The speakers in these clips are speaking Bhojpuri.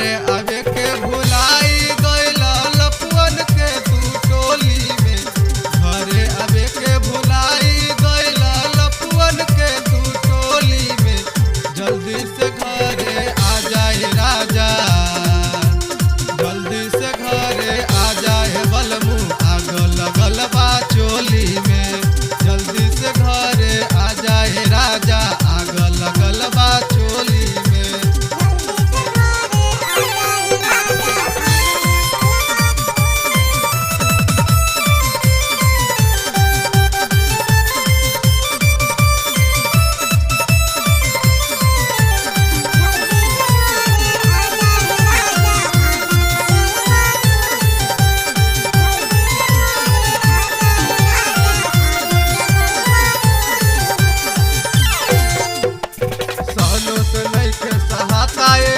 घरे आवे के भुलाई गइला लपुअन के तू टोली में। घरे आवे के भुलाई गइला लपुअन के तू टोली में। जल्दी से घरे आ जाए राजा, जल्दी से घरे आ जाए बलमू, आग लगल बा चोली में। जल्दी से घरे आ जाए राजा, आग लगल बा चोली में।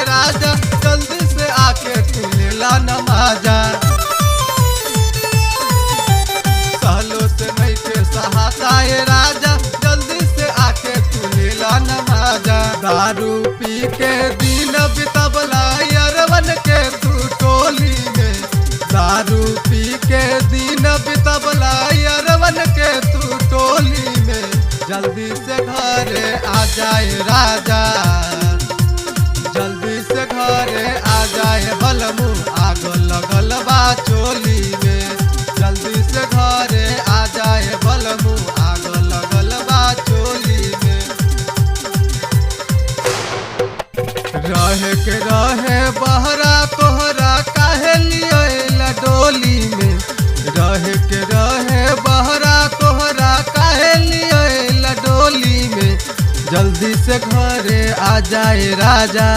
राजा जल्दी से आके तू लेला नमाजा। सालों से नहीं के सहाता है राजा, जल्दी से आके तू लेला नमाजा। दारू पी के दिन बितबला यरवन के तू टोली में। दारू पी के दिन बितबला यरवन के तू टोली में। जल्दी से घरे आ जाए राजा, जल्दी से घरे आ जाए बलमू, आग लगल बा चोली में। जल्दी से घरे आ जाए बलमू, आग लगल बा चोली में। रहे के रहे बहरा तोहरा काहे लिया डोली में। रहे के रहे बहरा तोहरा काहे लिया डोली में। जल्दी से घरे आ जाए राजा,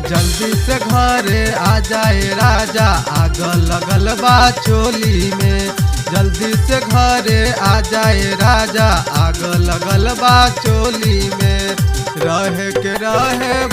जल्दी से घरे आ जाए राजा, आग लगल बा चोली में। जल्दी से घरे आ जाए राजा, आग लगल बा चोली में। रहे के रहे